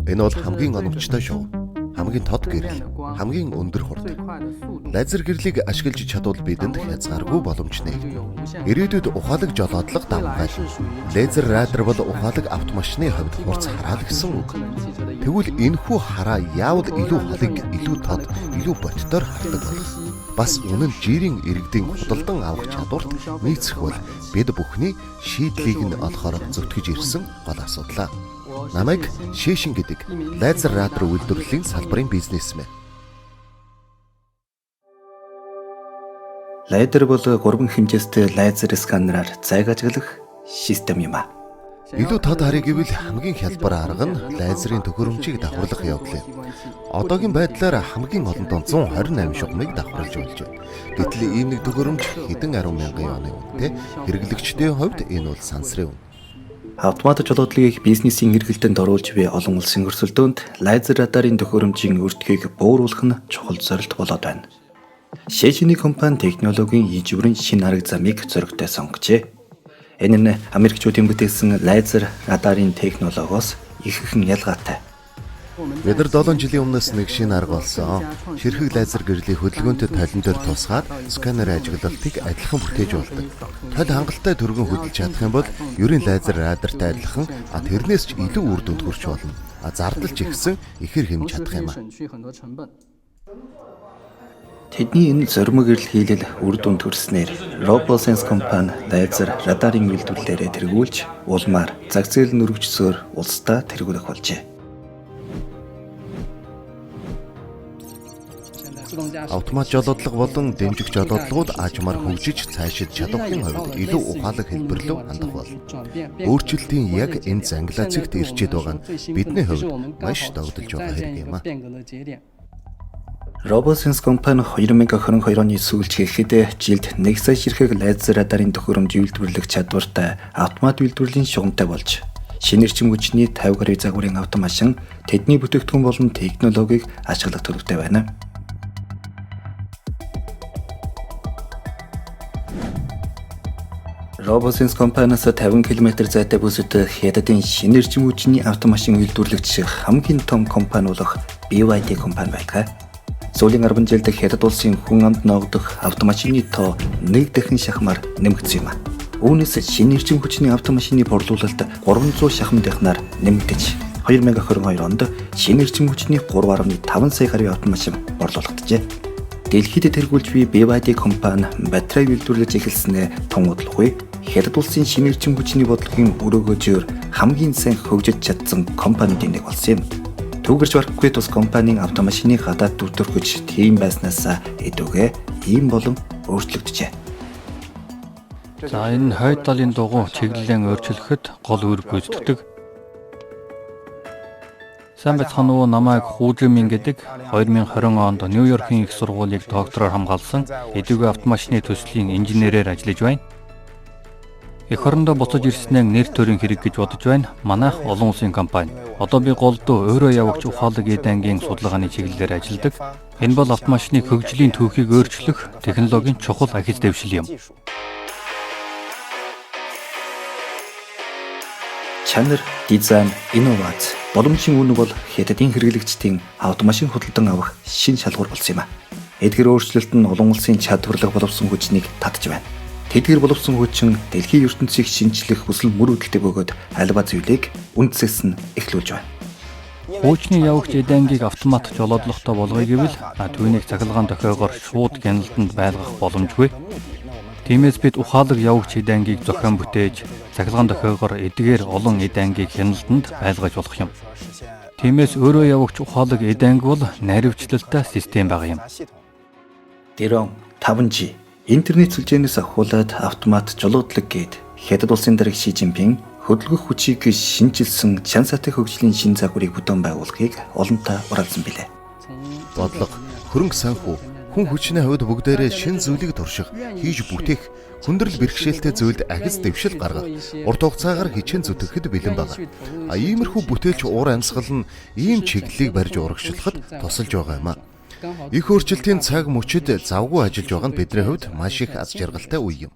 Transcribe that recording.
Энэ бол хамгийн оновчтой шоу. Хамгийн тод гэрэл, хамгийн өндөр хурд. Лазер гэрлийг ашиглаж чадвал бидэнд хязгааргүй боломж нээгдэнэ. Ирээдүйд ухаалаг жолоодлого давмгайлна. Лазер радар бол ухаалаг автомашины хувьд хурц хараа гэсэн үг. Тэгвэл энэхүү хараа яавал илүү холыг, илүү тод, илүү боттоор хардаг болох. Бас үнэн жирийн иргэдийн худалдан авах чадварт нийцэх бол бид бүхний шийдлийг нь олохоор зөвтгөж ирсэн гол асуудал. Намайг Шишин гэдэг лазер радар үйлдвэрлэлийн салбарын бизнесмен. Лазер бол 3 хэмжээстэй лазер сканераар зайг ажиглах систем юм а. Илүү тод харъя гэвэл хамгийн хялбар арга нь лазерын төхөөрөмжийг давхарлах явдал юм. Одоогийн байдлаар хамгийн олондоо 128 шугамыг давхарлаж болж байна. Гэтэл ийм нэг төхөөрөмж хэдэн 10,000 оны үнэтэй хэрэглэгчдийн хувьд энэ бол сансрын үн. Автомат жолоодлогыг бизнесийн хэрэгэлтэнд оруулж буй олон улсын өрсөлдөөнд лазер радарын төхөөрөмжийн өртгийг бууруулах нь чухал зорилт болоод байна. Шишиний компани технологийн ижвэрийн шинэ арга замыг зөрөгтэй сонгожээ. Энэ нь Америкчуудын бүтээсэн лазер радарын технологиос иххэн ялгаатай. Бид нар 7 жилийн өмнөөс нэг шинэ арга болсон. Ширхэг лазер гэрлийн хөдөлгөөнтэй толон дээр тусгаад сканер ажиглалтыг адилхан бүтээж болдог. Толь хангалттай түргэн хөдөлж чадах юм бол ерийн лазер радартай адилхан тэрнээс ч илүү үр дүнд хүрч болно. Зардал ч ихсэн ихэр хэмж чадах юм а. Тэдний энэ зоримог гэрэл хийлэл үр дүнд хүрснээр RoboSense компани лазер радарын үйлдвэрлэлээр тэргүүлж улмаар зах зээл нөрвчсөөр улсдаа тэргүүлэх болжээ. Автомат жолоодлого болон дэмжих жолоодлогууд аажмаар хөгжиж цаашид чадварын хувьд илүү ухаалаг хэлбэр рүү хандах болно. Өөрчлөлтийн яг энэ зангилаа зэгт ирчээд байгаа нь бидний хувьд маш догдолж байгаа хэрэг юм а. RoboSense компани 2022 оны сүүлч гэхэд жилд 1 сая ширхэг лазер радарын төхөөрөмж үйлдвэрлэх чадвартай автомат үйлдвэрлэлийн шугамтай болж шинэ эрчим хүчний 50 гаруй загварын автомашин тэдний бүтээгдэхүүн болон технологиг ашиглах төлөвтэй байна. RoboSense компаниас 50 км зайтай бүсэд хятадын шинэ эрчим хүчний автомашин үйлдвэрлэгч хамгийн том компани болох BYD компани байдаг. Сүүлийн 10 жилд хятад улсын хүн амд ногдох автомашины тоо 1 дахин шахмаар нэмэгдсэн юм а. Үүнээс шинэ эрчим хүчний автомашины борлуулалт 300 шахам дахинаар нэмэгдэж 2022 онд шинэ эрчим хүчний 3.5 сая гаруй автомашин борлуулагдажээ. Дэлхийд тэргүүлж буй BYD компани батарей үйлдвэрлэж эхэлснээр тун удалгүй хятад улсын шинэ эрчим хүчний бодлогын өрөөгөөжөөр хамгийн сайн хөгжиж чадсан компаниудын нэг болсон юм. Түүгэрч барахгүй тус компанийн автомашины гадаад дүртөрхөж тийм байснаас эдүгээ ийм болон өөрчлөгдөжээ. За энэ хойд талын дугуй чиглэлэн өөрчлөхөд гол үр гүйцэтгэдэг. Сайн бацхан уу намайг Хужимин гэдэг 2020 онд Нью-Йоркийн их сургуулийг доктороор хамгаалсан эдүгээ автомашины төслийн инженерээр ажиллаж байна. Эх орондоо буцаж ирснээр нэр төрийн хэрэг гэж бодож байна. Манайх олон улсын компани. Одоо би голдуу өөрөө явагч ухаалаг эд ангийн судалгааны чиглэлээр ажилладаг. Энэ бол автомашины хөгжлийн түүхийг өөрчлөх технологийн чухал ахиц дэвшил юм. Чанар, дизайн, инновац, боломжийн үнэ бол хятадын хэрэглэгчдийн автомашин худалдан авах шинэ шалгуур болсон юм а. Эдгээр өөрчлөлт нь олон улсын чадварлаг боловсон хүчнийг татж байна. Тэдгээр боловсон хүчин дэлхийн ертөнцийг шинжлэх хүсэл мөр үүдэлтэй бөгөөд альва зүйлийг үндсээс нь эхлүүлж байна. Хуучны явагч эд ангийг автомат жолоодлоготой болгоё гэвэл түүнийг цахилгаан дохиогоор шууд гяналтанд байлгах боломжгүй. Тиймээс бид ухаалаг явагч эд ангийг зохион бүтээж цахилгаан дохиогоор эдгээр олон эд ангийг хяналтанд байлгаж болох юм. Тиймээс өөрөө явагч ухаалаг эд анги бол наривчлалтай систем байгаа юм. Дрон 5G интернет сүлжээнээс ахуулаад автомат жолоодлог гээд хятад улсын дарга Ши Жинпин хөдөлгөх хүчийг шинжилсэн чан сатын хөгжлийн шин загварыг бүтээн байгуулахыг олонтаа ураалсан билээ. Бодлого, хөрөнгө санхүү, хүн хүчний хувьд бүгдээрээ шин зүйлийг турших, хийж бүтээх, хүндрэл бэрхшээлтэй зүйлд ахиц дэвшил гаргах, урт хугацаагаар хичээн зүтгэхэд бэлэн байгаа. Иймэрхүү бүтээлч уур амьсгал нь ийм чиглэлийг барьж урагшлахад тусалж байгаа юм а. Их өөрчлөлтийн цаг мөчид завгүй ажиллаж байгаа нь бидний хувьд маш их аз жаргалтай үе юм.